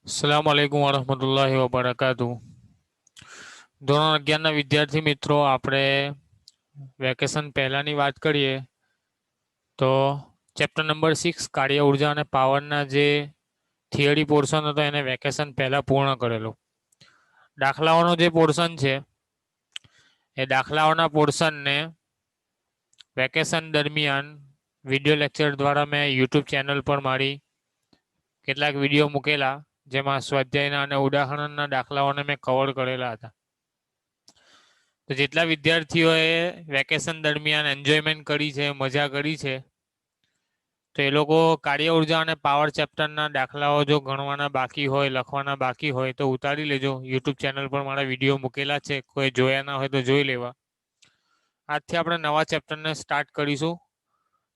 અસલામ વાલેકુમ વરહમતુલ્લાહિ વબરકાતુહ. ધોરણ 11ના વિદ્યાર્થી મિત્રો, આપણે વેકેશન પહેલાની વાત કરીએ તો ચેપ્ટર નંબર 6 કાર્ય ઉર્જા અને પાવરના જે થિયરી પોર્શન હતો એને વેકેશન પહેલા પૂર્ણ કરેલો. દાખલાઓનો જે પોર્શન છે એ દાખલાઓના પોર્શનને વેકેશન દરમિયાન વિડીયો લેક્ચર દ્વારા મેં યુટ્યુબ ચેનલ પર મારી કેટલાક વિડીયો મૂકેલા, જેમાં સ્વાધ્યાયના અને ઉદાહરણના દાખલાઓને મેં કવર કરેલા હતા. તો જેટલા વિદ્યાર્થીઓએ વેકેશન દરમિયાન એન્જોયમેન્ટ કરી છે, મજા કરી છે, તો એ લોકો કાર્ય ઉર્જા અને પાવર ચેપ્ટરના દાખલાઓ જો ગણવાના બાકી હોય, લખવાના બાકી હોય તો ઉતારી લેજો. યુટ્યુબ ચેનલ પર મારા વિડીયો મૂકેલા છે, કોઈ જોયા ના હોય તો જોઈ લેવા. આજથી આપણે નવા ચેપ્ટરને સ્ટાર્ટ કરીશું.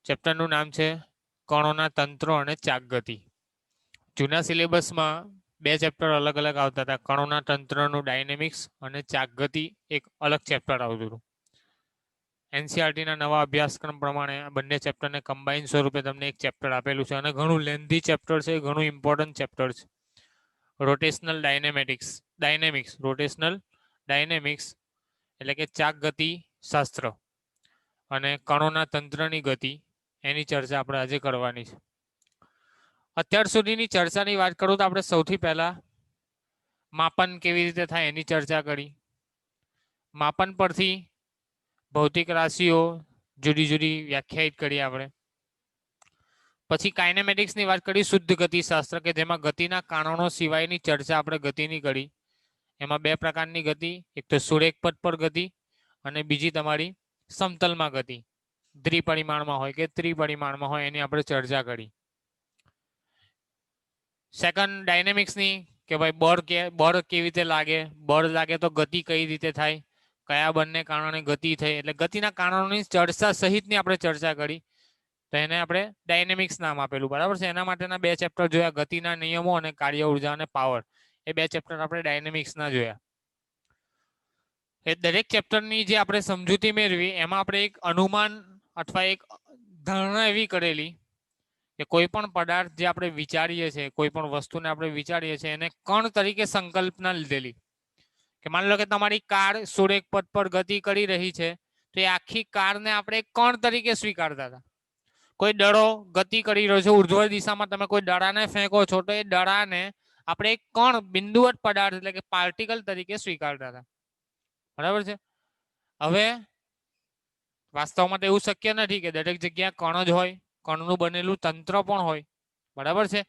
ચેપ્ટરનું નામ છે કણોના તંત્રો અને ચાકગતિ. જૂના સિલેબસમાં બે ચેપ્ટર અલગ અલગ આવતા હતા. કણોના તંત્રનું ડાયનેમિક્સ અને ચાકગતિ એક અલગ ચેપ્ટર આવતું હતું. એનસીઆરટીના નવા અભ્યાસક્રમ પ્રમાણે આ બંને ચેપ્ટરને કમ્બાઇન સ્વરૂપે તમને એક ચેપ્ટર આપેલું છે અને ઘણું લેન્ધી ચેપ્ટર છે, ઘણું ઇમ્પોર્ટન્ટ ચેપ્ટર છે. રોટેશનલ ડાયનેમિક્સ રોટેશનલ ડાયનેમિક્સ એટલે કે ચાકગતિ શાસ્ત્ર અને કણોના તંત્રની ગતિ, એની ચર્ચા આપણે આજે કરવાની છે. અત્યાર સુધીની ચર્ચાની વાત કરું તો આપણે સૌથી પહેલા માપન કેવી રીતે થાય એની ચર્ચા કરી. માપન પરથી ભૌતિક રાશિઓ જુદી જુદી વ્યાખ્યાયિત કરી આપણે. પછી કાઇનેમેટિક્સની વાત કરી, શુદ્ધ ગતિશાસ્ત્ર, કે જેમાં ગતિના કારણો સિવાયની ચર્ચા આપણે ગતિની કરી. એમાં બે પ્રકારની ગતિ, એક તો સુરેખ પથ પર ગતિ અને બીજી તમારી સમતલમાં ગતિ, દ્વિપરિમાણમાં હોય કે ત્રિપરિમાણમાં હોય, એની આપણે ચર્ચા કરી. સેકન્ડ ડાયનેમિક્સની, કે ભાઈ બળ કેવી રીતે લાગે, બળ લાગે તો ગતિ કઈ રીતે થાય, કયા બળને કારણે ગતિ થઈ, એટલે ગતિના કારણોની ચર્ચા સહિતની આપણે ચર્ચા કરી. તો એને આપણે ડાયનેમિક્સ નામ આપેલું, બરાબર છે. એના માટેના બે ચેપ્ટર જોયા, ગતિના નિયમો અને કાર્ય ઉર્જા અને પાવર. એ બે ચેપ્ટર આપણે ડાયનેમિક્સના જોયા. એ દરેક ચેપ્ટરની જે આપણે સમજૂતી મેળવી એમાં આપણે એક અનુમાન અથવા એક ધારણા એવી કરેલી કે કોઈ પણ પદાર્થ જે આપણે વિચારીએ છીએ, કોઈ પણ વસ્તુને આપણે વિચારીએ છીએ, એને કણ તરીકે સંકલ્પના લીધેલી. કે માની લો કે તમારી કાર સુરેખ પથ પર ગતિ કરી રહી છે, તો એ આખી કારને આપણે કણ તરીકે સ્વીકારતા હતા. કોઈ દડો ગતિ કરી રહ્યો છે ઉર્ધ્વ દિશામાં, તમે કોઈ દડાને ફેંકો છો તો એ દડાને આપણે એક કણ બિંદુવત પદાર્થ એટલે કે પાર્ટિકલ તરીકે સ્વીકારતા હતા, બરાબર છે. હવે વાસ્તવમાં તો એવું શક્ય નથી કે દરેક જગ્યાએ કણ જ હોય, કણનું બનેલું તંત્ર પણ હોય, બરાબર છે.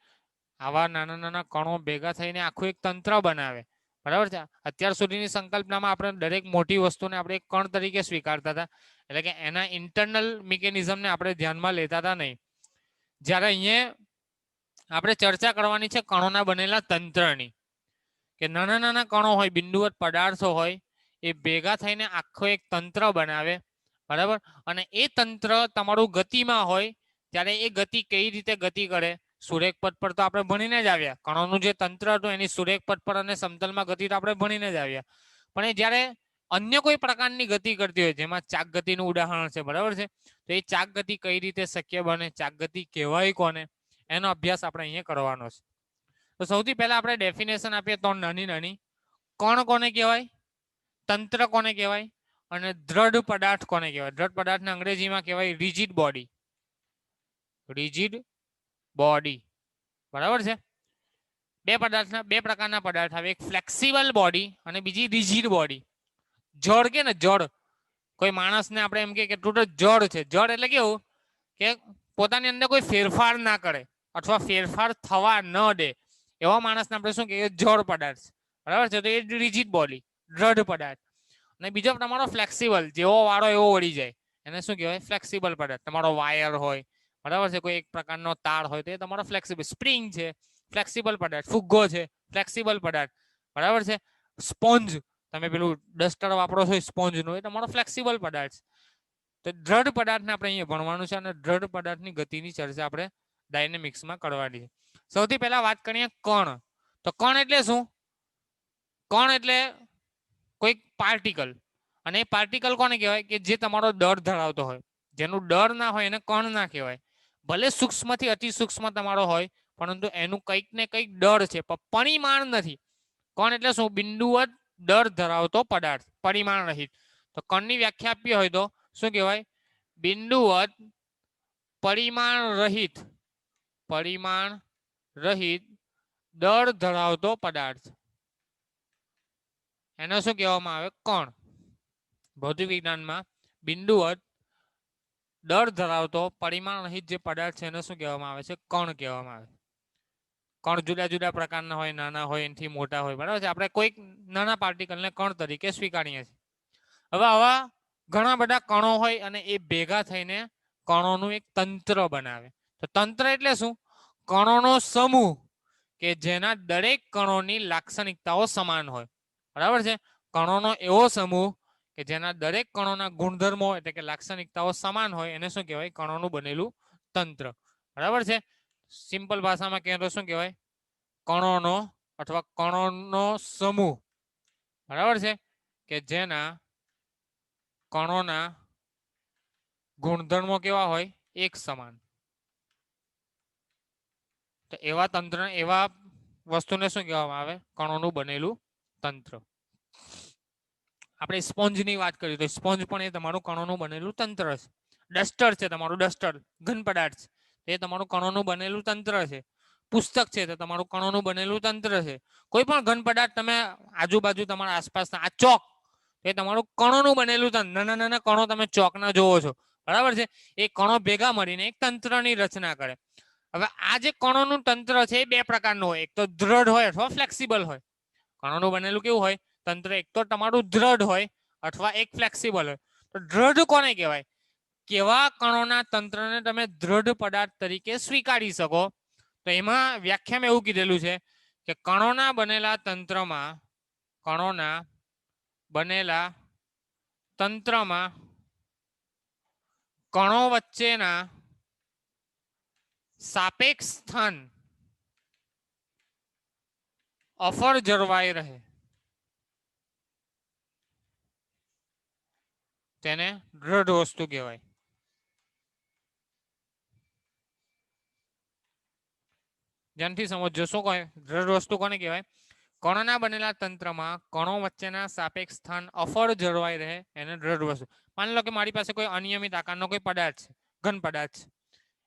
આવા નાના નાના કણો ભેગા થઈને આખું એક તંત્ર બનાવે, બરાબર છે. અત્યાર સુધીની સંકલ્પનામાં આપણે દરેક મોટી વસ્તુને આપણે એક કણ તરીકે સ્વીકારતા હતા, એટલે કે એના ઇન્ટરનલ મિકેનિઝમને આપણે ધ્યાનમાં લેતા હતા નહીં. જ્યારે અહીંયા આપણે ચર્ચા કરવાની છે કણોના બનેલા તંત્રની, કે નાના નાના કણો હોય, બિંદુવત પદાર્થો હોય, એ ભેગા થઈને આખો એક તંત્ર બનાવે, બરાબર. અને એ તંત્ર તમારું ગતિમાં હોય ત્યારે એ ગતિ કઈ રીતે ગતિ કરે, સુરેખ પથ પર તો આપણે ભણીને જ આવ્યા. કણોનું જે તંત્ર હતું એની સુરેખ પથ પર અને સમતલમાં ગતિ તો આપણે ભણીને જ આવ્યા. પણ એ જ્યારે અન્ય કોઈ પ્રકારની ગતિ કરતી હોય, જેમાં ચાક ગતિનું ઉદાહરણ છે, બરાબર છે, તો એ ચાક ગતિ કઈ રીતે શક્ય બને, ચાક ગતિ કહેવાય કોને, એનો અભ્યાસ આપણે અહીંયા કરવાનો છે. તો સૌથી પહેલા આપણે ડેફિનેશન આપીએ તો નાની નાની. કણ કોને કહેવાય, તંત્ર કોને કહેવાય અને દ્રઢ પદાર્થ કોને કહેવાય. દ્રઢ પદાર્થને અંગ્રેજીમાં કહેવાય રિજિડ બોડી. રિજિડ બોડી, બરાબર છે. બે પ્રકારના પદાર્થ આવે, એક ફ્લેક્સિબલ બોડી અને બીજી રિજિડ બોડી. જળ કે ને જળ, કોઈ માણસને આપણે એમ કે કેટલું તો જળ છે. જળ એટલે કેવું કે પોતાની અંદર કોઈ ફેરફાર ના કરે અથવા ફેરફાર થવા ન દે, એવા માણસને આપણે શું કહીએ, જળ પદાર્થ, બરાબર છે. તો એ રિજિડ બોડી, દ્રઢ પદાર્થ. અને બીજો તમારો ફ્લેક્સિબલ, જેવો વાળો એવો વળી જાય, એને શું કહેવાય, ફ્લેક્સિબલ પદાર્થ. તમારો વાયર હોય, બરાબર છે, કોઈ એક પ્રકારનો તાર હોય, તો એ તમારો ફ્લેક્સિબલ. સ્પ્રિંગ છે, ફ્લેક્સિબલ પદાર્થ. ફુગ્ગો છે, ફ્લેક્સિબલ પદાર્થ, બરાબર છે. સ્પોન્જ, તમે પેલું ડસ્ટર વાપરો છો સ્પોન્જનું, એ તમારો ફ્લેક્સિબલ પદાર્થ. તો દ્રઢ પદાર્થને આપણે અહીંયા ભણવાનું છે અને દ્રઢ પદાર્થની ગતિની ચર્ચા આપણે ડાયનેમિક્સમાં કરવાની છે. સૌથી પહેલા વાત કરીએ કણ. તો કણ એટલે શું? કણ એટલે કોઈક પાર્ટિકલ, અને એ પાર્ટિકલ કોને કહેવાય, કે જે તમારો દળ ધરાવતો હોય. જેનું દળ ના હોય એને કણ ના કહેવાય. ભલે સૂક્ષ્મથી અતિ સૂક્ષ્મ તમારો હોય, પરંતુ એનું કંઈક ને કંઈક દળ છે, પણ પરિમાણ નથી. કણ એટલે શું? બિંદુવત દળ ધરાવતો પદાર્થ, પરિમાણ રહિત. તો કણની વ્યાખ્યા આપી હોય તો શું કહેવાય? બિંદુવત પરિમાણ રહિત, પરિમાણ રહિત દળ ધરાવતો પદાર્થ, એને શું કહેવામાં આવે? કણ. ભૌતિક વિજ્ઞાનમાં બિંદુવત દળ ધરાવતો પરિમાણ રહિત જે પદાર્થ છે એને શું કહેવામાં આવે છે? કણ કહેવામાં આવે. કણ જુદા જુદા પ્રકારના હોય, નાના હોય, એનાથી મોટા હોય, બરાબર છે. આપણે કોઈક નાના પાર્ટિકલને કણ તરીકે સ્વીકારીએ છીએ. હવે આવા ઘણા બધા કણો હોય અને એ ભેગા થઈને કણોનું એક તંત્ર બનાવે. તો તંત્ર એટલે શું? કણોનો સમૂહ કે જેના દરેક કણોની લાક્ષણિકતાઓ સમાન હોય, બરાબર છે. કણોનો એવો સમૂહ કે જેના દરેક કણોના ગુણધર્મો એટલે કે લાક્ષણિકતાઓ સમાન હોય એને શું કહેવાય? કણોનું બનેલું તંત્ર, બરાબર છે. સિમ્પલ ભાષામાં કહીએ તો શું કહેવાય? કણોનો અથવા કણોનો સમૂહ, બરાબર છે, કે જેના કણોના ગુણધર્મો કેવા હોય? એક સમાન. તો એવા તંત્ર, એવા વસ્તુને શું કહેવામાં આવે? કણોનું બનેલું તંત્ર. આપણે સ્પોન્જની વાત કરીએ તો સ્પોન્જ પણ એ તમારું કણોનું બનેલું તંત્ર છે. ડસ્ટર છે તમારું, ડસ્ટર ઘન પદાર્થ છે, એ તમારું કણોનું બનેલું તંત્ર છે. પુસ્તક છે તો તમારું કણોનું બનેલું તંત્ર છે. કોઈ પણ ઘન પદાર્થ તમે આજુબાજુ તમારા આસપાસના, આ ચોક, એ તમારું કણોનું બનેલું તંત્ર. નાના નાના કણો તમે ચોકના જોવો છો, બરાબર છે. એ કણો ભેગા મળીને એક તંત્રની રચના કરે. હવે આ જે કણોનું તંત્ર છે એ બે પ્રકારનું હોય, એક તો દ્રઢ હોય અથવા ફ્લેક્સિબલ હોય. કણોનું બનેલું કેવું હોય? તંત્ર એક તો તમારું દ્રઢ હોય અથવા એક ફ્લેક્સિબલ હોય. તો દ્રઢ કોને કહેવાય? કેવા કણોના તંત્રને તમે દ્રઢ પદાર્થ તરીકે સ્વીકારી શકો? તો એમાં વ્યાખ્યામાં એવું કીધેલું છે કે કણોના બનેલા તંત્રમાં, કણોના બનેલા તંત્રમાં કણો વચ્ચેના સાપેક્ષ સ્થાન અફર જળવાઈ રહે, તેને દ્રઢ વસ્તુ કહેવાય. ધ્યાનથી સમજો શું કહે? દ્રઢ વસ્તુ કોને કહેવાય? કણોના બનેલા તંત્રમાં કણો વચ્ચેના સાપેક્ષ સ્થાન અફળ જળવાઈ રહે એને દ્રઢ વસ્તુ. માની લો કે મારી પાસે કોઈ અનિયમિત આકારનો કોઈ પદાર્થ છે, ઘન પદાર્થ છે.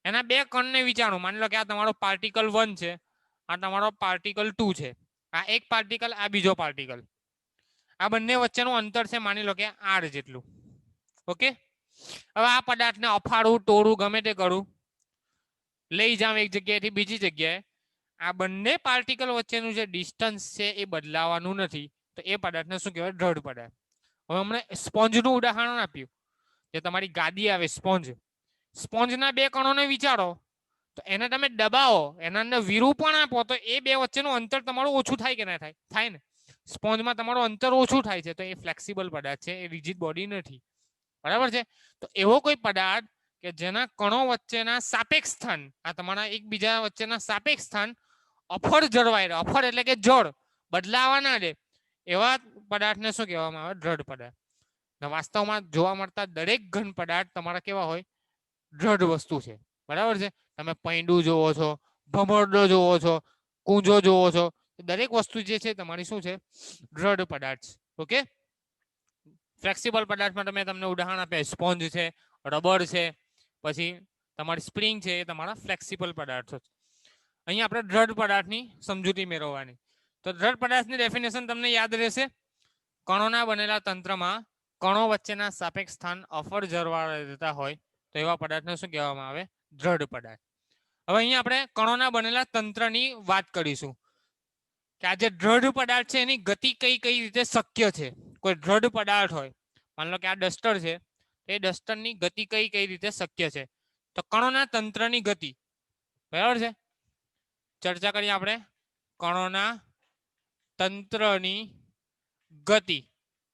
એના બે કણને વિચારો. માની લો કે આ તમારો પાર્ટિકલ 1 છે, આ તમારો પાર્ટિકલ 2 છે. આ એક પાર્ટિકલ, આ બીજો પાર્ટિકલ. આ બંને વચ્ચેનું અંતર છે માની લો કે r જેટલું. ઓકે. હવે આ પદાર્થને અફાડું, તોડું, ગમે તે કરું, લઈ જાઉં એક જગ્યાએથી બીજી જગ્યાએ, આ બંને પાર્ટિકલ વચ્ચેનું જે ડિસ્ટન્સ છે એ બદલાવાનું નથી. તો એ પદાર્થને શું કહેવાય? દ્રઢ પદાર્થ. હવે હમણાં સ્પોન્જનું ઉદાહરણ આપ્યું, જે તમારી ગાદી આવે સ્પોન્જ. સ્પોન્જના બે કણોને વિચારો, તો એને તમે દબાવો, એના અંદર વિરૂપણ આપો, તો એ બે વચ્ચેનું અંતર તમારું ઓછું થાય કે ના થાય? થાય ને. સ્પોન્જમાં તમારું અંતર ઓછું થાય છે, તો એ ફ્લેક્સિબલ પદાર્થ છે, એ રિજિડ બોડી નથી, બરાબર છે. તો એવો કોઈ પદાર્થ કે જેના કણો વચ્ચેના સાપેક્ષ સ્થાન, આ તમારા એકબીજા વચ્ચેના સાપેક્ષ સ્થાન અફળ જળવાઈ રહે, અફળ એટલે કે જળ, બદલાવા ના દે, એવા પદાર્થને શું કહેવામાં આવે? દ્રઢ પદાર્થ. વાસ્તવમાં જોવા મળતા દરેક ઘન પદાર્થ તમારા કેવા હોય? દ્રઢ વસ્તુ છે, બરાબર છે. તમે પૈંડું જોવો છો, ભમરડો જોવો છો, કૂંજો જોવો છો, દરેક વસ્તુ જે છે તમારી શું છે? દ્રઢ પદાર્થ. ઓકે. ફ્લેક્સિબલ પદાર્થમાં તમે તમને ઉદાહરણ આપ્યા, સ્પોન્જ છે, રબર છે, પછી તમારી સ્પ્રિંગ છે, એ તમારા ફ્લેક્સિબલ પદાર્થો છે. અહીંયા આપણે દ્રઢ પદાર્થની સમજૂતી મેળવવાની. તો દ્રઢ પદાર્થની ડેફિનેશન તમને યાદ રહેશે. કણોના બનેલા તંત્રમાં કણો વચ્ચેના સાપેક્ષ સ્થાન અફર જળવાઈ રહેતા હોય તો એવા પદાર્થને શું કહેવામાં આવે? દ્રઢ પદાર્થ. હવે અહીંયા આપણે કણોના બનેલા તંત્રની વાત કરીશું કે આ જે દ્રઢ પદાર્થ છે એની ગતિ કઈ કઈ રીતે શક્ય છે. કોઈ દ્રઢ પદાર્થ હોય, માની લો કે આ ડસ્ટર છે, એ ડસ્ટરની ગતિ કઈ કઈ રીતે શક્ય છે? તો કણોના તંત્રની ગતિ, બરાબર છે. ચર્ચા કરીએ આપણે કણોના તંત્રની ગતિ,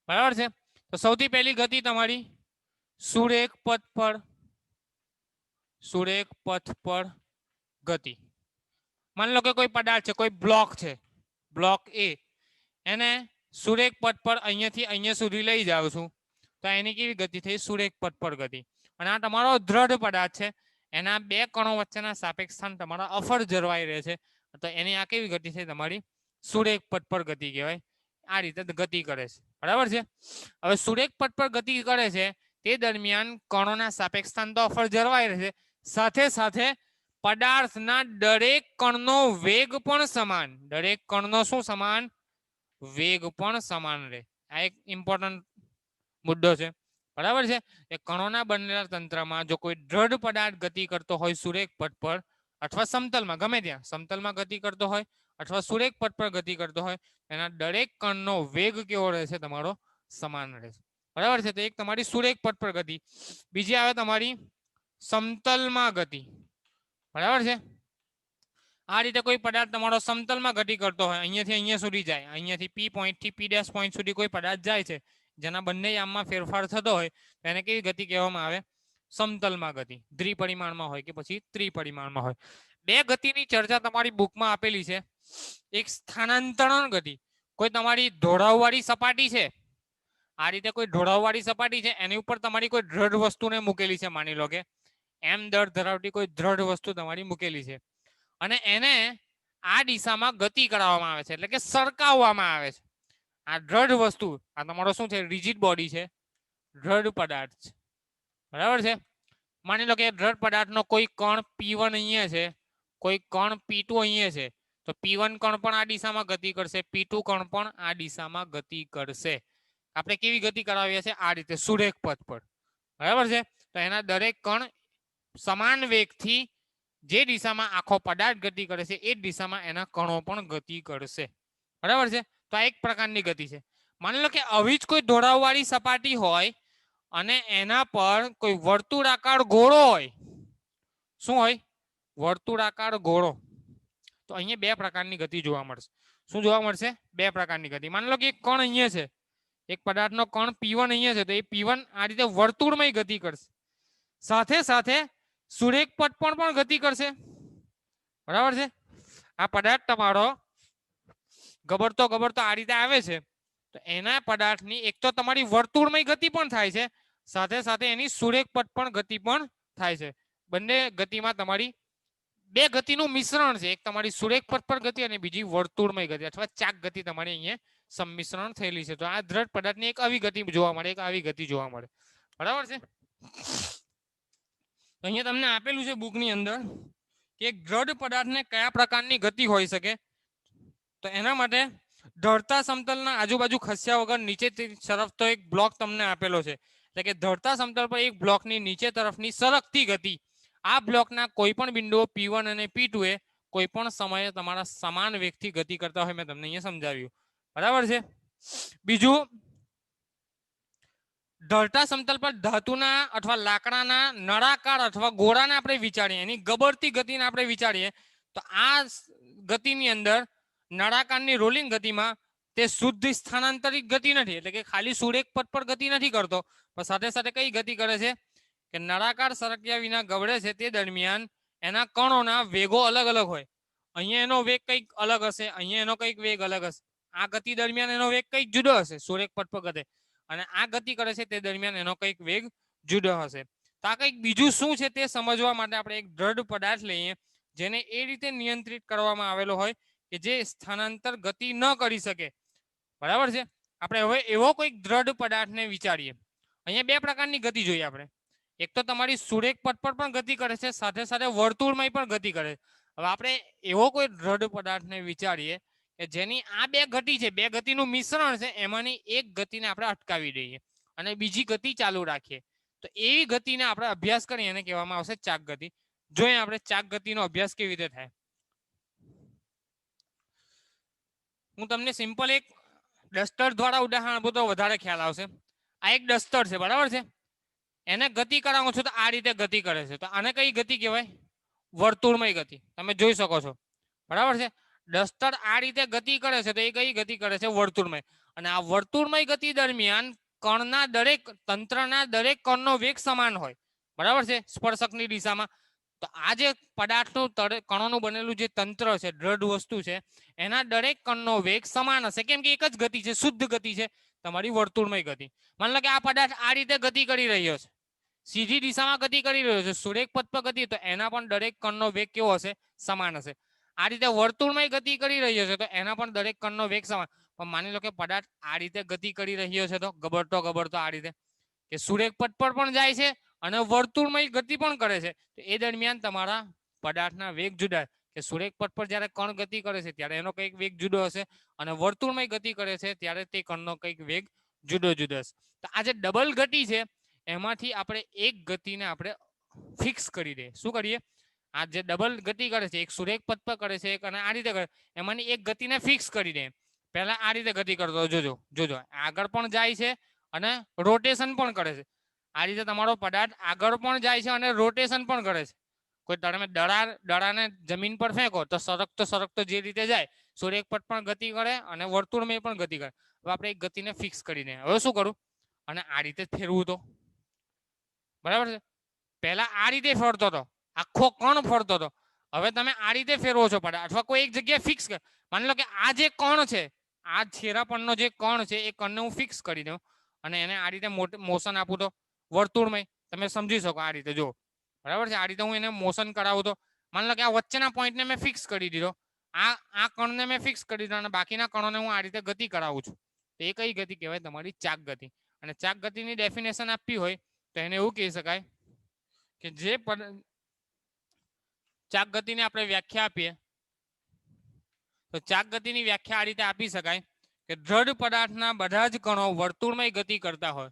બરાબર છે. તો સૌથી પહેલી ગતિ તમારી સુરેખ પથ પર, સુરેખ પથ પર ગતિ. માની લો કે કોઈ પદાર્થ છે, કોઈ બ્લોક છે, બ્લોક એ, એને સુરેખ પથ પર અહીંયાથી અહીંયા સુધી લઈ જાઉં છું, તો એની કેવી ગતિ થઈ? સુરેખ પથ પર ગતિ. અને આ તમારો દ્રઢ પદાર્થ છે, એના બે કણો વચ્ચેના સાપેક્ષ સ્થાન તમારા અફર જળવાઈ રહે છે. તો એની આ કેવી ગતિ છે? તમારી સુરેખ પથ પર ગતિ કહેવાય. આ રીતે ગતિ કરે છે. બરાબર છે. હવે સુરેખ પથ પર ગતિ કરે છે તે દરમિયાન કણોના સાપેક્ષ સ્થાન તો અફર જળવાઈ રહે છે, સાથે સાથે પદાર્થના દરેક કણનો વેગ પણ સમાન. દરેક કણનો શું સમાન? વેગ પણ સમાન રહે. આ એક ઇમ્પોર્ટન્ટ મુદ્દો છે. બરાબર છે. એ કણોના બનેલા તંત્રમાં જો કોઈ દ્રઢ પદાર્થ ગતિ કરતો હોય સુરેખ પથ પર અથવા સમતલમાં, ગમે ત્યાં સમતલમાં ગતિ કરતો હોય અથવા સુરેખ પથ પર ગતિ કરતો હોય, એના દરેક કણનો વેગ કેવો રહે છે? તમારો સમાન રહે છે. બરાબર છે. તો એક તમારી સુરેખ પથ પર ગતિ, બીજી આવે તમારી સમતલમાં ગતિ. બરાબર છે. આ રીતે કોઈ પદાર્થ તમારો સમતલમાં ગતિ કરતો હોય, અહીંયાથી અહીંયા સુધી જાય, અહીંયાથી પી પોઈન્ટ થી પી ડેશ પોઈન્ટ સુધી કોઈ પદાર્થ જાય છે, જેના બંને યામમાં ફેરફાર થતો હોય, તો એને કેવી ગતિ કહેવામાં આવે? સમતલમાં ગતિ. દ્વિપરિમાણમાં હોય કે પછી ત્રિપરિમાણમાં હોય. બે ગતિની ચર્ચા તમારી બુકમાં આપેલી છે. એક સ્થાનાંતરણ ગતિ. કોઈ તમારી ઢોળાવવાળી સપાટી છે, આ રીતે કોઈ ઢોળાવવાળી સપાટી છે, એની ઉપર તમારી કોઈ દ્રઢ વસ્તુને મૂકેલી છે. માની લો કે એમ દર ધરાવતી કોઈ દ્રઢ વસ્તુ તમારી મૂકેલી છે અને એને આ દિશામાં ગતિ કરાવવામાં આવે છે, એટલે કે સરકાવવામાં આવે છે. આ દ્રઢ વસ્તુ, આ તમારો શું છે? રિજિડ બોડી છે, દ્રઢ પદાર્થ છે. બરાબર છે. માની લો કે દ્રઢ પદાર્થનો કોઈ કણ P1 અહીંયા છે, કોઈ કણ P2 અહીંયા છે, તો P1 કણ પણ આ દિશામાં ગતિ કરશે, P2 કણ પણ આ દિશામાં ગતિ કરશે. આપણે કેવી ગતિ કરાવીએ છીએ? આ રીતે સુરેખ પથ પર. બરાબર છે. તો એના દરેક કણ સમાન વેગથી જે દિશામાં આખો પદાર્થ ગતિ કરે છે એ જ દિશામાં એના કણો પણ ગતિ કરશે. બરાબર છે. તો આ એક પ્રકારની ગતિ છે. માની લો કે આવી જ કોઈ ઢોળાવવાળી સપાટી હોય અને એના પર કોઈ વર્તુળાકાર ગોળો હોય. શું હોય? વર્તુળાકાર ગોળો. તો અહીંયા બે પ્રકારની ગતિ જોવા મળશે. શું જોવા મળશે? બે પ્રકારની ગતિ. માની લો કે એક કણ અહીંયા છે, એક પદાર્થનો કણ P1 અહીંયા છે, તો એ P1 આ રીતે વર્તુળમય ગતિ કરશે, સાથે સાથે સુરેખ પથ પર પણ ગતિ કરશે. બરાબર છે. આ પદાર્થ તમારો ગબડતો ગબડતો આ રીતે આવે છે, તો એના પદાર્થની એક તો તમારી વર્તુળમય ગતિ પણ થાય છે, સાથે સાથે એની સુરેખ પથ પણ ગતિ પણ થાય છે. બંને ગતિમાં તમારી બે ગતિનું મિશ્રણ છે. એક તમારી સુરેખ પથ પર ગતિ અને બીજી વર્તુળમય ગતિ અથવા ચાક ગતિ તમારી અહીંયા સંમિશ્રણ થયેલી છે. તો આ દ્રઢ પદાર્થની એક આવી ગતિ જોવા મળે, એક આવી ગતિ જોવા મળે. બરાબર છે. અહીંયા તમને આપેલું છે બુકની અંદર કે એક દ્રઢ પદાર્થને કયા પ્રકારની ગતિ હોઈ શકે. તો એના માટે ઢળતા સમતલના આજુબાજુ ખસ્યા વગર નીચે તરફ તો એક બ્લોક તમને આપેલો છે, એટલે કે ઢળતા સમતલ પર એક બ્લોકની નીચે તરફની સરકતી ગતિ. આ બ્લોકના કોઈ પણ બિંદુઓ P1 અને P2 એ કોઈ પણ સમયે તમારા સમાન વેગથી ગતિ કરતા હોય. મેં તમને અહીંયા સમજાવ્યું. બરાબર છે. બીજું, ઢળતા સમતલ પર ધાતુના અથવા લાકડાના નળાકાર અથવા ગોળાને આપણે વિચારીએ, એની ગબડતી ગતિને આપણે વિચારીએ, તો આ ગતિની અંદર નળાકારની રોલિંગ ગતિમાં તે શુદ્ધ સ્થાનાંતરિત ગતિ નથી, એટલે કે ખાલી સુરેખ પથ પર ગતિ નથી કરતો, પણ સાથે સાથે કઈ ગતિ કરે છે કે નળાકાર સરક્યા વિના ગબડે છે. તે દરમિયાન એના કણોના વેગો અલગ અલગ હોય. અહીંયા એનો વેગ કંઈક અલગ હશે, અહીંયા એનો કંઈક વેગ અલગ હશે. આ ગતિ દરમિયાન એનો વેગ કંઈક જુદો હશે સુરેખ પથ પર ગતે, અને આ ગતિ કરે છે તે દરમિયાન એનો કંઈક વેગ જુદો હશે. તો આ કંઈક બીજું શું છે તે સમજવા માટે આપણે એક દ્રઢ પદાર્થ લઈએ, જેને એ રીતે નિયંત્રિત કરવામાં આવેલો હોય કે જે સ્થાનાંતર ગતિ ન કરી શકે. બરાબર છે. આપણે હવે એવો કોઈક દ્રઢ પદાર્થને વિચારીએ. અહીંયા બે પ્રકારની ગતિ જોઈએ આપણે. એક તો તમારી સુરેખ પથ પર પણ ગતિ કરે છે, સાથે સાથે વર્તુળમય પણ ગતિ કરે છે. હવે આપણે એવો કોઈ દ્રઢ પદાર્થને વિચારીએ કે જેની આ બે ગતિ છે, બે ગતિનું મિશ્રણ છે, એમાંની એક ગતિને આપણે અટકાવી દઈએ અને બીજી ગતિ ચાલુ રાખીએ. તો એવી ગતિને આપણે અભ્યાસ કરીએ, એને કહેવામાં આવશે ચાક ગતિ. જોઈએ આપણે ચાક ગતિનો અભ્યાસ કેવી રીતે થાય. હું તમને સિમ્પલ એક ડસ્ટર દ્વારા ઉદાહરણ આપું તો વધારે ખ્યાલ આવશે. આ એક ડસ્ટર છે, બરાબર છે. એને ગતિ કરાવો છો તો આ રીતે ગતિ કરે છે, તો આને કઈ ગતિ કહેવાય? વર્તુળમય ગતિ. તમે જોઈ શકો છો. બરાબર છે. ડસ્ટર આ રીતે ગતિ કરે છે, તો એ કઈ ગતિ કરે છે? વર્તુળમય. અને આ વર્તુળમય ગતિ દરમિયાન કણના દરેક તંત્રના દરેક કણનો વેગ સમાન હોય. બરાબર છે. સ્પર્શકની દિશામાં. તો આ જે પદાર્થનું કણોનું બનેલું જે તંત્ર છે, દ્રઢ વસ્તુ છે, એના દરેક કણનો વેગ સમાન હશે, કેમ કે એક જ ગતિ છે, શુદ્ધ ગતિ છે, તમારી વર્તુળમય ગતિ. માની લો કે આ પદાર્થ આ રીતે ગતિ કરી રહ્યો છે, સીધી દિશામાં ગતિ કરી રહ્યો છે, સુરેખ પથ પર ગતિ, તો એના પણ દરેક કણનો વેગ કેવો હશે? સમાન હશે. આ રીતે વર્તુળમાં ગતિ કરી રહ્યો છે તો એના પણ દરેક કણનો વેગ સમાન. પણ માની લો કે પદાર્થ આ રીતે ગતિ કરી રહ્યો છે તો ગબડતો આ રીતે કે સુરેખ પથ પર પણ જાય છે અને વર્તુળમાં ગતિ પણ કરે છે, તો એ દરમિયાન તમારા પદાર્થના વેગ જુદા. કે સુરેખ પથ પર જ્યારે કણ ગતિ કરે છે ત્યારે એનો કંઈક વેગ જુદો હશે અને વર્તુળમાં ગતિ કરે છે ત્યારે તે કણનો કંઈક વેગ જુદો જુદો હશે. તો આ જે ડબલ ગતિ છે એમાંથી આપણે એક ગતિને આપણે ફિક્સ કરી દઈએ. શું કરીએ? આ જે ડબલ ગતિ કરે છે, એક સુરેખ પથ પર કરે છે, એક અને આ રીતે કરે, એમાંની એક ગતિને ફિક્સ કરી દે. પહેલા આ રીતે ગતિ કરતો, જોજો જોજો, આગળ પણ જાય છે અને રોટેશન પણ કરે છે. આ રીતે તમારો પદાર્થ આગળ પણ જાય છે અને રોટેશન પણ કરે છે. કોઈ તમે દડાને જમીન પર ફેંકો તો સરકતો જે રીતે જાય, સુરેખ પથ પણ ગતિ કરે અને વર્તુળમાં પણ ગતિ કરે. હવે આપણે એક ગતિને ફિક્સ કરી દે. હવે શું કરું? અને આ રીતે ફેરવું તો બરાબર છે. પહેલા આ રીતે ફરતો હતો, આખો કણ ફરતો હતો. હવે તમે આ રીતે ફેરવો છો પદાર્થ, અથવા કોઈ એક જગ્યાએ ફિક્સ કર. માની લો કે આ જે કણ છે, આ છેરા પરનો જે કણ છે, એ કણને હું ફિક્સ કરી દઉં અને એને આ રીતે મોશન આપું તો વર્તુળમાં તમે સમજી શકો. આ રીતે જો, બરાબર છે. આ રીતે હું એને મોશન કરાવું તો માની લો કે આ વચ્ચેના પોઈન્ટને મેં ફિક્સ કરી દીધો, આ કણને મેં ફિક્સ કરી દીધો અને બાકીના કણોને હું આ રીતે ગતિ કરાવું છું. તો એ કઈ ગતિ કહેવાય? તમારી ચાક ગતિ. અને ચાક ગતિની ડેફિનેશન આપવી હોય તો એને એવું કહી શકાય કે જે ચાક ગતિને આપણે વ્યાખ્યા આપીએ તો ચાક ગતિની વ્યાખ્યા આ રીતે આપી શકાય કે દ્રઢ પદાર્થના બધા જ કણો વર્તુળમાં ગતિ કરતા હોય.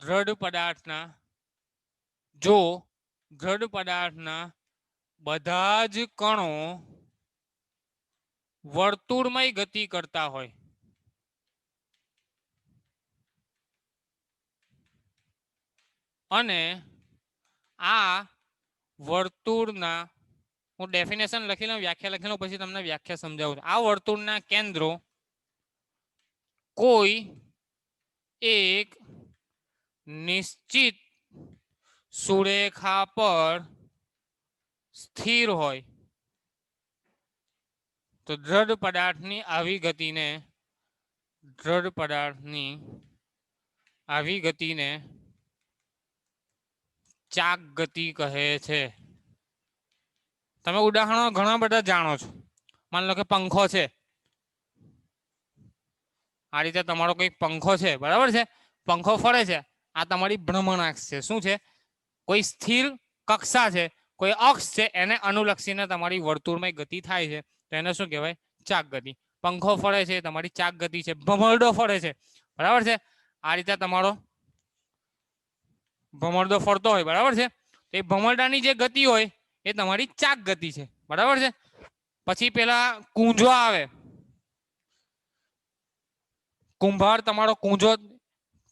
દ્રઢ પદાર્થના બધા જ કણો વર્તુળમાં ગતિ કરતા હોય અને આ વર્તુળના, હું ડેફિનેશન લખી લઉં, વ્યાખ્યા લખી લઉં, પછી તમને વ્યાખ્યા સમજાવું. આ વર્તુળના કેન્દ્રો કોઈ એક નિશ્ચિત સુરેખા પર સ્થિર હોય તો દ્રઢ પદાર્થની આવી ગતિને ચાક ગતિ કહે છે. તમે ઉદાહરણો ઘણા બધા જાણો છો. માની લો કે પંખો છે, આ રીતે તમારો કોઈ પંખો છે, બરાબર છે. પંખો ફરે છે, આ તમારી ભ્રમણાક્ષ છે. શું છે? કોઈ સ્થિર કક્ષા છે, કોઈ અક્ષ છે, એને અનુલક્ષીને તમારી વર્તુળમાં ગતિ થાય છે, તો એને શું કહેવાય? ચાક ગતિ. પંખો ફરે છે, તમારી ચાક ગતિ છે. ભમરડો ફરે છે, બરાબર છે. આ રીતે તમારો ભમરડો ફરતો હોય, બરાબર છે. એ ભમરડાની જે ગતિ હોય એ તમારી ચાક ગતિ છે, બરાબર છે. પછી પેલા કૂંજો આવે, કુંભાર તમારો કૂંજો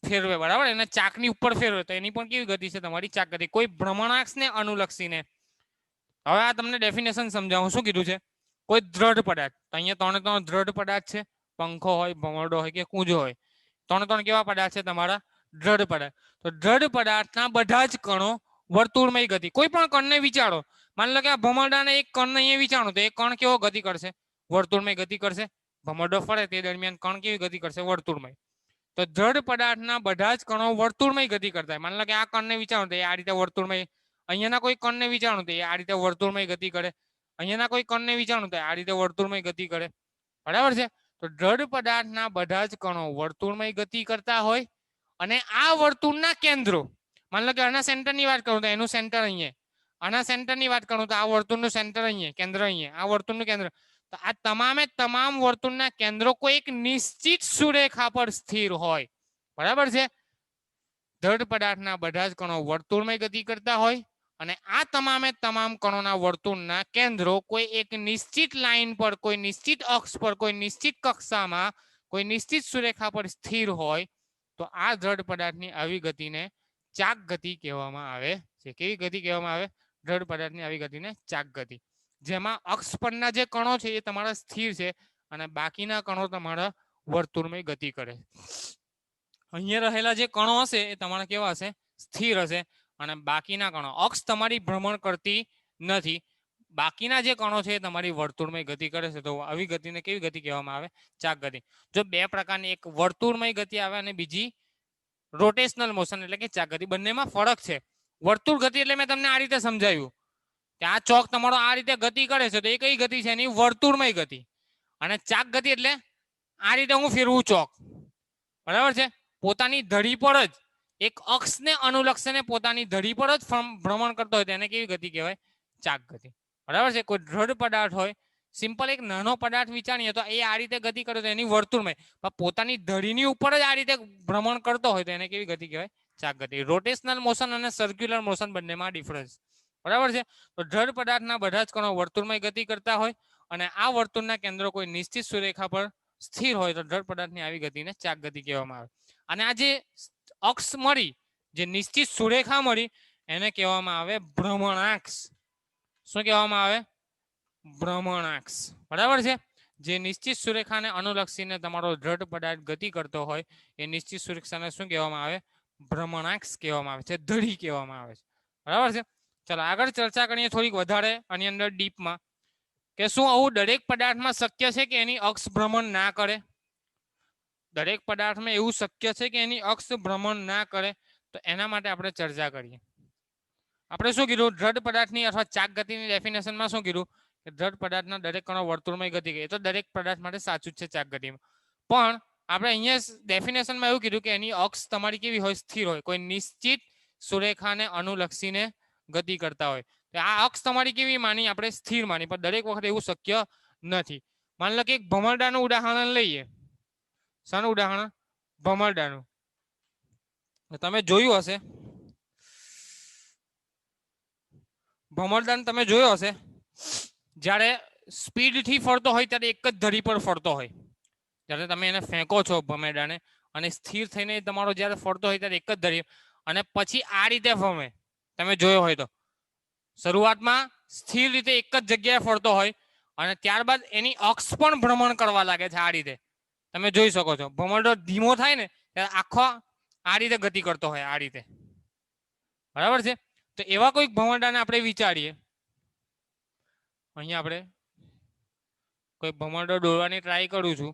ફેરવે, બરાબર, એને ચાકની ઉપર ફેરવે, તો એની પણ કેવી ગતિ છે? તમારી ચાક ગતિ. કોઈ ભ્રમણાક્ષને અનુલક્ષીને. હવે આ તમને ડેફિનેશન સમજાવું. શું કીધું છે? કોઈ દ્રઢ પદાર્થ, અહીંયા ત્રણ દ્રઢ પદાર્થ છે, પંખો હોય, ભમરડો હોય કે કૂંજો હોય. ત્રણ કેવા પદાર્થ છે? તમારા દ્રઢ પદાર્થ. તો દ્રઢ પદાર્થના બધા જ કણો વર્તુળમય ગતિ. કોઈ પણ કણને વિચારો, માની લો કે આ ભમરડાને એક કણને અહીંયા વિચારો, તો એ કણ કેવો ગતિ કરશે? વર્તુળમય ગતિ કરશે. ભમરડો ફરે તે દરમિયાન કણ કેવી ગતિ કરશે? વર્તુળમય. તો દ્રઢ પદાર્થના બધા જ કણો વર્તુળમય ગતિ કરતા હોય. માની લો કે આ કણને વિચારો તો એ આ રીતે વર્તુળમય, અહીંયાના કોઈ કણને વિચારો તો એ આ રીતે વર્તુળમય ગતિ કરે, અહીંયાના કોઈ કણને વિચારો તો આ રીતે વર્તુળમય ગતિ કરે, બરાબર છે. તો દ્રઢ પદાર્થના બધા જ કણો વર્તુળમય ગતિ કરતા હોય અને આ વર્તુળના કેન્દ્રો, માની લો કે આના સેન્ટરની વાત કરું તો એનું સેન્ટર અહીંયા, આના સેન્ટરની વાત કરું તો આ વર્તુળનું સેન્ટર અહીંયા, કેન્દ્ર અહીંયા, આ વર્તુળનું કેન્દ્ર. તો આ તમામ વર્તુળના કેન્દ્રો કોઈ એક નિશ્ચિત સુરેખા પર સ્થિર હોય, બરાબર છે. દ્રઢ પદાર્થના બધા જ કણો વર્તુળમય ગતિ કરતા હોય અને આ તમામ કણોના વર્તુળના કેન્દ્રો કોઈ એક નિશ્ચિત લાઈન પર, કોઈ નિશ્ચિત અક્ષ પર, કોઈ નિશ્ચિત કક્ષામાં, કોઈ નિશ્ચિત સુરેખા પર સ્થિર હોય, તો આ દ્રઢ પદાર્થની આવી ગતિને ચાક ગતિ કહેવામાં આવે છે. કેવી ગતિ કહેવામાં આવે? દ્રઢ પદાર્થની આવી ગતિને ચાક ગતિ. જેમાં અક્ષ પરના જે કણો છે એ તમારા સ્થિર છે અને બાકીના કણો તમારા વર્તુળમય ગતિ કરે. અહીંયા રહેલા જે કણો હશે એ તમારા કેવા હશે? સ્થિર હશે. અને બાકીના કણો, અક્ષ તમારી ભ્રમણ કરતી નથી, બાકીના જે કણો છે એ તમારી વર્તુળમય ગતિ કરે છે. તો આવી ગતિને કેવી ગતિ કહેવામાં આવે? ચાક ગતિ. જો બે પ્રકારની, એક વર્તુળમય ગતિ આવે અને બીજી રોટેશનલ મોશન એટલે કે ચાક ગતિ. બંનેમાં ફરક છે. વર્તુળ ગતિ એટલે મેં તમને આ રીતે સમજાવ્યું કે આ ચોક તમારો આ રીતે ગતિ કરે છે તો એ કઈ ગતિ છે? એની વર્તુળમય ગતિ. અને ચાક ગતિ એટલે આ રીતે હું ફેરવું ચોક, બરાબર છે, પોતાની ધડી પર જ એક અક્ષને અનુલક્ષીને પોતાની ધડી પર જ ભ્રમણ કરતો હોય તેને કેવી ગતિ કહેવાય? ચાક ગતિ. બરાબર છે. કોઈ દ્રઢ પદાર્થ હોય, સિમ્પલ એક નાનો પદાર્થ વિચારીએ તો એ આ રીતે ગતિ કરે તો એની વર્તુળમય, પણ પોતાની ધડીની ઉપર જ આ રીતે ભ્રમણ કરતો હોય તો એને કેવી ગતિ કહેવાય? ચાક ગતિ. રોટેશનલ મોશન અને સર્ક્યુલર મોશન બંનેમાં ડિફરન્સ, બરાબર છે. તો દ્રઢ પદાર્થના બધા જ કણો વર્તુળમય ગતિ કરતા હોય અને આ વર્તુળના કેન્દ્રો કોઈ નિશ્ચિત સુરેખા પર સ્થિર હોય તો દ્રઢ પદાર્થની આવી ગતિને ચાક ગતિ કહેવામાં આવે. અને આ જે અક્ષ મળી, જે નિશ્ચિત સુરેખા મળી, એને કહેવામાં આવે ભ્રમણાક્ષ. શું કહેવામાં આવે? ભ્રમણાક્ષ. બરાબર છે. જે નિશ્ચિત સુરેખાને અનુલક્ષીને તમારો દ્રઢ પદાર્થ ગતિ કરતો હોય એ નિશ્ચિત સુરેખાને શું કહેવામાં આવે? ભ્રમણાક્ષ કહેવામાં આવે છે, ધડી કહેવામાં આવે છે. બરાબર છે. ચાલો આગળ ચર્ચા કરીએ થોડીક વધારે આની અંદર ડીપમાં, કે શું આવું દરેક પદાર્થમાં શક્ય છે કે એની અક્ષ ભ્રમણ ના કરે? દરેક પદાર્થમાં એવું શક્ય છે કે એની અક્ષ ભ્રમણ ના કરે? તો એના માટે આપણે ચર્ચા કરીએ. આપણે શું કીધું? દ્રઢ પદાર્થની અથવા ચાક ગતિની ડેફિનેશનમાં શું કીધું? કે દ્રઢ પદાર્થના દરેક કણો વર્તુળમય ગતિ કરે. એ તો દરેક પદાર્થ માટે સાચું જ છે ચાક ગતિમાં. પણ આપણે અહીંયા ડેફિનેશનમાં એવું કીધું કે એની અક્ષ તમારી કેવી હોય? સ્થિર હોય, કોઈ નિશ્ચિત સુરેખાને અનુલક્ષીને ગતિ કરતા હોય. આ અક્ષ તમારી કેવી માની? આપણે સ્થિર માની, પણ દરેક વખત એવું શક્ય નથી. માની લો કે એક ભમરડાનું ઉદાહરણ લઈએ. શાનું ઉદાહરણ? ભમરડાનું. તમે જોયું હશે, ભમરડાને તમે જોયો હશે, જ્યારે સ્પીડથી ફરતો હોય ત્યારે એક જ ધરી પર ફરતો હોય. જ્યારે તમે એને ફેંકો છો ભમરડાને અને સ્થિર થઈને તમારો જ્યારે ફરતો હોય ત્યારે એક જ ધરી, અને પછી આ રીતે ફમે. તમે જોયો હોય તો શરૂઆતમાં સ્થિર રીતે એક જ જગ્યાએ ફરતો હોય અને ત્યારબાદ એની અક્ષ પણ ભ્રમણ કરવા લાગે છે આ રીતે. તમે જોઈ શકો છો ભમરડો ધીમો થાય ને ત્યારે આખો આ રીતે ગતિ કરતો હોય, આ રીતે. બરાબર છે. તો એવા કોઈક ભમરડાને આપણે વિચારીએ. અહીંયા આપણે કોઈ ભમરડો દોરવાની ટ્રાય કરું છું.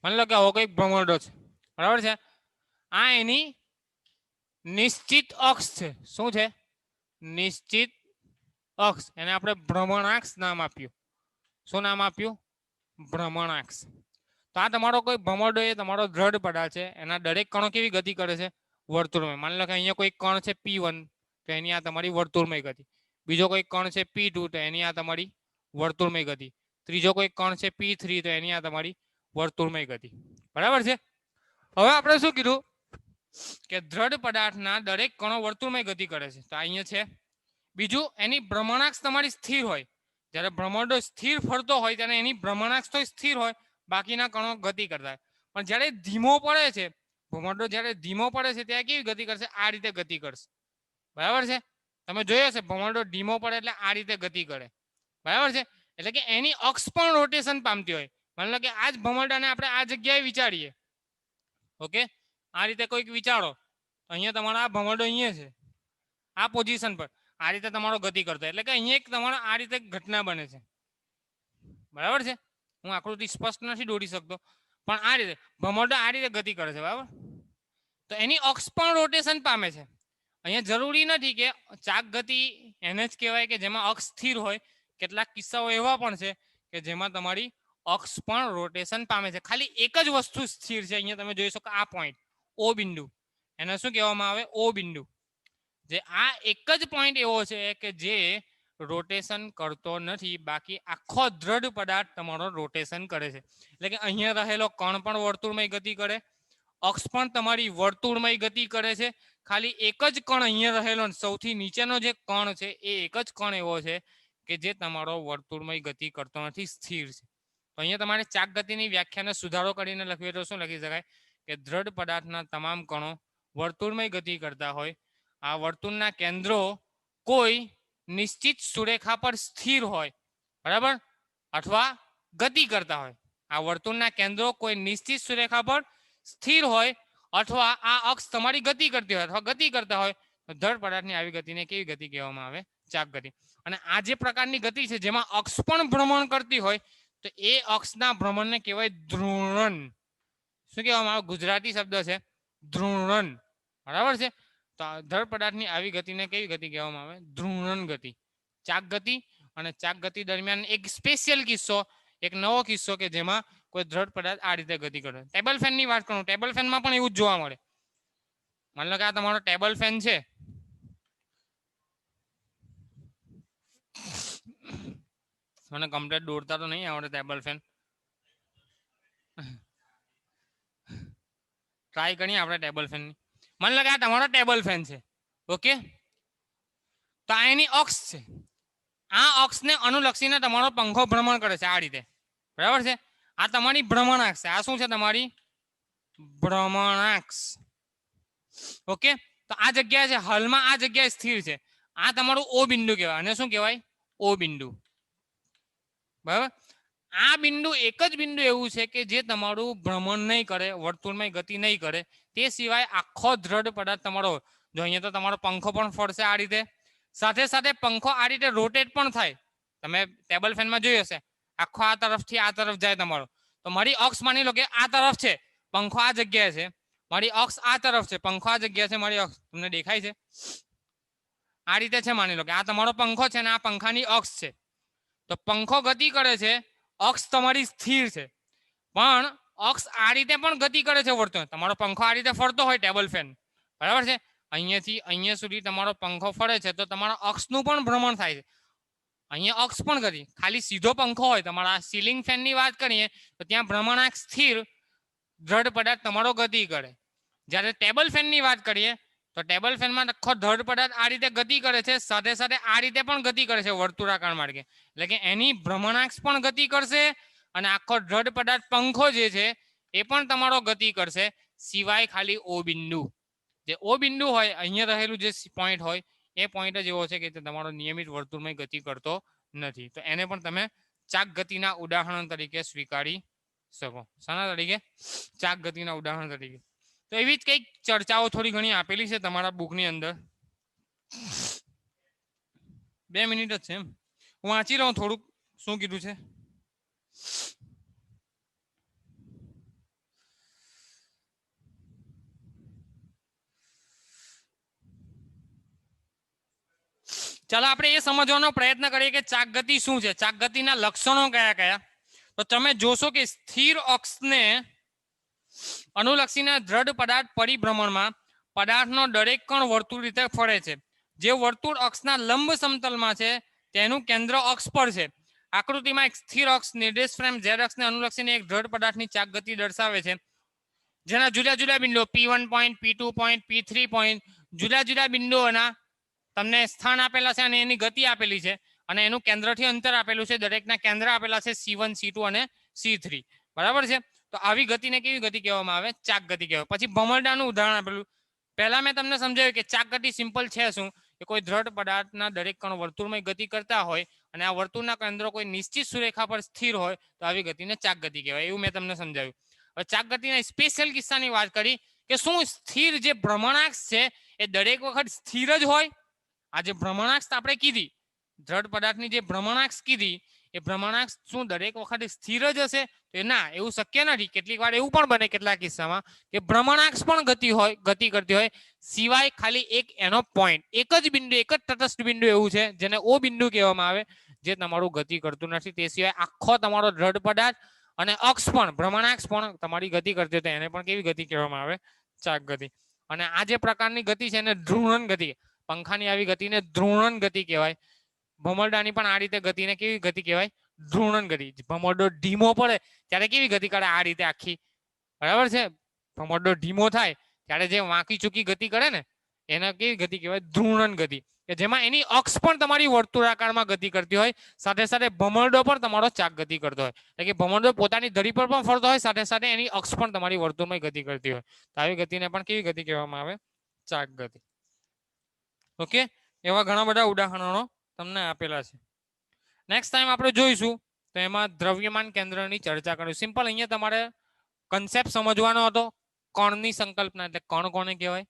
માની લો કે આવો કોઈક ભમરડો છે, બરાબર છે. આ એની નિશ્ચિત અક્ષ છે. શું છે? નિશ્ચિત અક્ષ. એને આપણે ભ્રમણાક્ષ નામ આપ્યું. શું નામ આપ્યું? ભ્રમણાક્ષ. તો આ તમારો કોઈ ભમરડો એ તમારો દ્રઢ પદાર્થ છે. એના દરેક કણો કેવી ગતિ કરે છે? વર્તુળમય. માની લો કે અહીંયા કોઈ કણ છે P1 તો એની આ તમારી વર્તુળમય ગતિ. બીજો કોઈ કણ છે P2 તો એની આ તમારી વર્તુળમય ગતિ. ત્રીજો કોઈ કણ છે P3 તો એની આ તમારી વર્તુળમય ગતિ. બરાબર છે. હવે આપણે શું કીધું કે દ્રઢ પદાર્થના દરેક કણો વર્તુળમય ગતિ કરે છે. તો અહીંયા છે. બીજું, એની ભ્રમણાક્ષ તમારી સ્થિર હોય. જ્યારે ભ્રમરડો સ્થિર ફરતો હોય ત્યારે એની ભ્રમણાક્ષ તો સ્થિર હોય, બાકીના કણો ગતિ કરતા હોય. પણ જ્યારે ધીમો પડે છે ભમરડો, જ્યારે ધીમો પડે છે ત્યારે કેવી ગતિ કરશે? આ રીતે ગતિ કરશે. બરાબર છે. તમે જોયો હશે ભમરડો ધીમો પડે એટલે આ રીતે ગતિ કરે. બરાબર છે. એટલે કે એની અક્ષ પણ રોટેશન પામતી હોય. માની લો કે આ જ ભમરડાને આપણે આ જગ્યાએ વિચારીએ. ઓકે, આ રીતે કોઈક વિચારો. અહીંયા તમારો આ ભમરડો અહીંયા છે, આ પોઝિશન પર આ રીતે તમારો ગતિ કરતો, એટલે કે અહીંયા એક તમારો આ રીતે ઘટના બને છે. બરાબર છે. હું આકૃતિ સ્પષ્ટ નથી દોરી શકતો, પણ આ રીતે ભમરડો આ રીતે ગતિ કરે છે. બરાબર. તો એની અક્ષ પણ રોટેશન પામે છે. અહીંયા જરૂરી નથી કે ચાક ગતિ એને જ કહેવાય કે જેમાં અક્ષ સ્થિર હોય. કેટલાક કિસ્સાઓ એવા પણ છે કે જેમાં તમારી અક્ષ પણ રોટેશન પામે છે. ખાલી એક જ વસ્તુ સ્થિર છે. અહીંયા તમે જોઈ શકો આ પોઈન્ટ O બિંદુ, એને શું કહેવામાં આવે? O બિંદુ. જે આ એક જ પોઈન્ટ એવો છે કે જે રોટેશન કરતો નથી, બાકી આખો દ્રઢ પદાર્થ તમારો રોટેશન કરે છે. એટલે કે અહીંયા રહેલો કણ પણ વર્તુળમય ગતિ કરે, અક્ષ પણ તમારી વર્તુળમય ગતિ કરે છે. ખાલી એક જ કણ અહીંયા રહેલો સૌથી નીચેનો જે કણ છે એ એક જ કણ એવો છે કે જે તમારો વર્તુળમય ગતિ કરતો નથી, સ્થિર છે. તો અહીંયા તમારે ચાક ગતિની વ્યાખ્યાને સુધારો કરીને લખવી તો શું લખી શકાય? કે દ્રઢ પદાર્થના તમામ કણો વર્તુળમય ગતિ કરતા હોય. આ વર્તુળના કેન્દ્રો કોઈ નિશ્ચિત સુરેખા પર સ્થિર હોય, બરાબર, અથવા ગતિ કરતા હોય. આ વર્તુળના કેન્દ્રો કોઈ નિશ્ચિત સુરેખા પર સ્થિર હોય અથવા આ અક્ષ તમારી ગતિ કરતી હોય અથવા ગતિ કરતા હોય તો દ્રઢ પદાર્થની આવી ગતિને કેવી ગતિ કહેવામાં આવે? ચાક ગતિ. અને આ જે પ્રકારની ગતિ છે જેમાં અક્ષ પણ ભ્રમણ કરતી હોય તો એ અક્ષના ભ્રમણને કહેવાય ધ્રુવણ. શું કહેવામાં આવે? ગુજરાતી શબ્દ છે ધ્રુવણ. બરાબર છે. તો દ્રઢ પદાર્થની આવી ગતિને કેવી ગતિ કહેવામાં આવે? ધ્રુવણ ગતિ. ચાક ગતિ. અને ચાક ગતિ દરમિયાન એક સ્પેશિયલ કિસ્સો, એક નવો કિસ્સો કે જેમાં કોઈ દ્રઢ પદાર્થ આ રીતે ગતિ કરે. ટેબલ ફેન ની વાત કરું, ટેબલ ફેનમાં પણ એવું જ જોવા મળે. માની લો કે આ તમારો ટેબલ ફેન છે. મને કમ્પ્લીટ દોરતા તો નહીં આવડે ટેબલ ફેન. ટ્રાય કરીએ આપણે ટેબલ ફેનની. માની લો કે આ તમારો ટેબલ ફેન છે. ઓકે, તો આ એની અક્ષ છે. આ અક્ષને અનુલક્ષીને તમારો પંખો ભ્રમણ કરે છે આ રીતે. બરાબર છે. આ તમારી ભ્રમણાક્ષ છે. આ શું છે? તમારી ભ્રમણાક્ષ. ઓકે, તો આ જગ્યા છે, હાલમાં આ જગ્યાએ સ્થિર છે. આ તમારું ઓ બિંદુ કહેવાય. અને શું કહેવાય? ઓ બિંદુ. બરાબર. આ બિંદુ એક જ બિંદુ એવું છે કે જે તમારું ભ્રમણ નહીં કરે, વર્તુળમાં ગતિ નહીં કરે. તે સિવાય આખો દ્રઢ પદાર્થ તમારો, જો અહીંયા તો તમારો પંખો પણ ફરશે આ રીતે, સાથે સાથે પંખો આ રીતે રોટેટ પણ થાય. તમે ટેબલ ફેનમાં જોયું હશે, આખો આ તરફથી આ તરફ જાય તમારો. તો મારી અક્ષ માની લો કે આ તરફ છે, પંખો આ જગ્યાએ છે. મારી અક્ષ આ તરફ છે, પંખો આ જગ્યા છે. મારી અક્ષ તમને દેખાય છે? આ રીતે છે. માની લો કે આ તમારો પંખો છે ને આ પંખાની અક્ષ છે. તો પંખો ગતિ કરે છે, અક્ષ તમારી સ્થિર છે. પણ અક્ષ આ રીતે પણ ગતિ કરે છે વર્તુળ. તમારો પંખો આ રીતે ફરતો હોય ટેબલ ફેન, બરાબર છે. અહીંયાથી અહીંયા સુધી તમારો પંખો ફરે છે તો તમારા અક્ષનું પણ ભ્રમણ થાય છે. અહીંયા અક્ષ પણ ગતિ. ખાલી સીધો પંખો હોય, તમારા સીલિંગ ફેનની વાત કરીએ તો ત્યાં ભ્રમણાંક સ્થિર, દ્રઢ પદાર્થ તમારો ગતિ કરે. જ્યારે ટેબલ ફેનની વાત કરીએ તો ટેબલ ફેનમાં આખો દ્રઢ પદાર્થ આ રીતે ગતિ કરે છે, સાથે સાથે આ રીતે પણ ગતિ કરે છે વર્તુળાકાર માર્ગે. એટલે કે એની ભ્રમણાક્ષ પણ ગતિ કરશે અને આખો દ્રઢ પદાર્થ પંખો જે છે એ પણ તમારો ગતિ કરશે, સિવાય ખાલી ઓ બિંદુ. જે ઓ બિંદુ હોય, અહીંયા રહેલું જે પોઈન્ટ હોય એ પોઈન્ટ જ એવો છે કે તે તમારો નિયમિત વર્તુળમાં ગતિ કરતો નથી. તો એને પણ તમે ચાક ગતિના ઉદાહરણ તરીકે સ્વીકારી શકો. શાના તરીકે? ચાક ગતિના ઉદાહરણ તરીકે. તો એવી જ કંઈક ચર્ચાઓ થોડી ઘણી આપેલી છે તમારા બુકની અંદર. 2 મિનિટ જ છે એમ. હું વાંચી રહું થોડુંક શું કીધું છે. ચાલો આપણે એ સમજવાનો પ્રયત્ન કરીએ કે ચાક ગતિ શું છે, ચાક ગતિના લક્ષણો કયા કયા. તો તમે જોશો કે સ્થિર અક્ષને અનુલક્ષીને દ્રઢ પદાર્થ પરિભ્રમણમાં પદાર્થનો દરેક કણ વર્તુળ રીતે ફરે છે. જે વર્તુળ અક્ષના લંબ સમતલમાં છે તેનું કેન્દ્ર અક્ષ પર છે. આકૃતિમાં એક સ્થિર અક્ષ નિર્દેશ ફ્રેમ ઝેડ અક્ષને અનુલક્ષીને એક દ્રઢ પદાર્થની ચાક ગતિ દર્શાવે છે, જેના જુદા જુદા બિંદુઓ P1 point, P2 point, P3 point જુદા જુદા બિંદુઓના તમને સ્થાન આપેલા છે અને એની ગતિ આપેલી છે અને એનું કેન્દ્રથી અંતર આપેલું છે. દરેકના કેન્દ્ર આપેલા છે C1, C2 અને C3. બરાબર છે. તો આવી ગતિને કેવી ગતિ કહેવામાં આવે? ચાક ગતિ કહેવાય. પછી ભમરડાનું ઉદાહરણ આપેલું. પહેલા મેં તમને સમજાવ્યું કે ચાક ગતિ સિમ્પલ છે શું, કે કોઈ દ્રઢ પદાર્થના દરેક કણ વર્તુળમાં ગતિ કરતા હોય અને આ વર્તુળના કેન્દ્રો કોઈ નિશ્ચિત સુરેખા પર સ્થિર હોય તો આવી ગતિને ચાક ગતિ કહેવાય. એવું મેં તમને સમજાવ્યું. હવે ચાક ગતિના સ્પેશિયલ કિસ્સાની વાત કરી કે શું સ્થિર જે ભ્રમણાક્ષ છે એ દરેક વખત સ્થિર જ હોય? આ જે ભ્રમણાક્ષ આપણે કીધી, દ્રઢ પદાર્થની જે ભ્રમણાક્ષ કીધી, એ ભ્રમણાક્ષ શું દરેક વખતે સ્થિર જ હશે? તો ના, એવું શક્ય નથી. કેટલીક વાર એવું પણ બને કેટલાક કિસ્સામાં કે ભ્રમણાક્ષ પણ ગતિ કરતી હોય, સિવાય ખાલી એક એનો પોઈન્ટ, એક જ બિંદુ, એક જ તટસ્થ બિંદુ એવું છે જેને ઓ બિંદુ કહેવામાં આવે, જે તમારું ગતિ કરતું નથી. તે સિવાય આખો તમારો દ્રઢ પદાર્થ અને અક્ષ પણ, ભ્રમણાક્ષ પણ તમારી ગતિ કરતી હોય, એને પણ કેવી ગતિ કહેવામાં આવે? ચાક ગતિ. અને આ જે પ્રકારની ગતિ છે એને ધ્રુવણ ગતિ, પંખાની આવી ગતિને ધ્રુવણ ગતિ કહેવાય. ભમરડાની પણ આ રીતે ગતિને કેવી ગતિ કહેવાય? ધ્રુવણ ગતિ. ભમરડો ધીમો પડે ત્યારે કેવી ગતિ કરે? આ રીતે આખી. બરાબર છે. ભમરડો ધીમો થાય ત્યારે જે વાંકી ચૂકી ગતિ કરે ને એને કેવી ગતિ કહેવાય? ધ્રુવણ ગતિ. કે જેમાં એની અક્ષ પણ તમારી વર્તુળાકારમાં ગતિ કરતી હોય, સાથે સાથે ભમરડો પણ તમારો ચાક ગતિ કરતો હોય. એટલે કે ભમરડો પોતાની ધરી પર પણ ફરતો હોય, સાથે સાથે એની અક્ષ પણ તમારી વર્તુળમાં ગતિ કરતી હોય. તો આવી ગતિને પણ કેવી ગતિ કહેવામાં આવે? ચાક ગતિ. ઓકે, એવા ઘણા બધા ઉદાહરણો તમને આપેલા છે. નેક્સ્ટ ટાઈમ આપણે જોઈશું તો એમાં દ્રવ્યમાન કેન્દ્રની ચર્ચા કરીશું. સિમ્પલ અહીંયા તમારે કન્સેપ્ટ સમજવાનો હતો. કણની સંકલ્પના, એટલે કણ કોને કહેવાય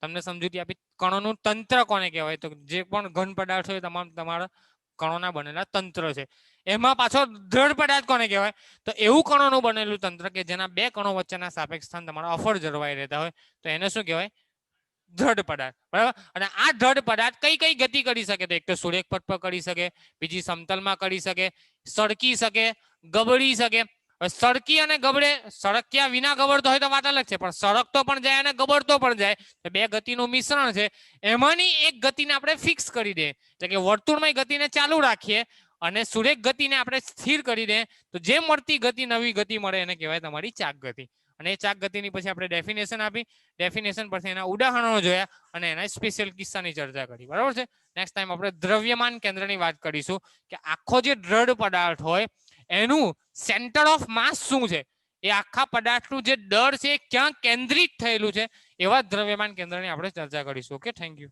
તમને સમજૂતી આપી. કણોનું તંત્ર કોને કહેવાય? તો જે પણ ઘન પદાર્થ હોય તમામ તમારા કણોના બનેલા તંત્ર છે. એમાં પાછો દ્રઢ પદાર્થ કોને કહેવાય? તો એવું કણોનું બનેલું તંત્ર કે જેના બે કણો વચ્ચેના સાપેક્ષ સ્થાન તમારા અફર જળવાઈ રહેતા હોય તો એને શું કહેવાય? દ્રઢ પદાર્થ. બરાબર. અને આ દ્રઢ પદાર્થ કઈ કઈ ગતિ કરી શકે? તો એક તો સુરેખ પથ પર કરી શકે, બીજી સમતલમાં કરી શકે, સળકી શકે, ગબડી શકે. સળકી અને ગબડે, સળક્યા વિના ગબડતો હોય તો વાત અલગ છે, પણ સળકતો પણ જાય અને ગબડતો પણ જાય, બે ગતિનું મિશ્રણ છે. એમાંની એક ગતિને આપણે ફિક્સ કરી દઈએ, એટલે કે વર્તુળમય ગતિને ચાલુ રાખીએ અને સુરેખ ગતિને આપણે સ્થિર કરી દઈએ, તો જે મળતી ગતિ, નવી ગતિ મળે એને કહેવાય તમારી ચાક ગતિ. અને એ ચાક ગતિની પછી આપણે ડેફિનેશન આપી, ડેફિનેશન પરથી એના ઉદાહરણો જોયા અને એના સ્પેશિયલ કિસ્સાની ચર્ચા કરી. બરાબર છે. નેક્સ્ટ ટાઈમ આપણે દ્રવ્યમાન કેન્દ્રની વાત કરીશું કે આખો જે દ્રઢ પદાર્થ હોય એનું સેન્ટર ઓફ માસ શું છે, એ આખા પદાર્થનું જે દળ છે ક્યાં કેન્દ્રિત થયેલું છે, એવા દ્રવ્યમાન કેન્દ્રની આપણે ચર્ચા કરીશું. Okay, thank you.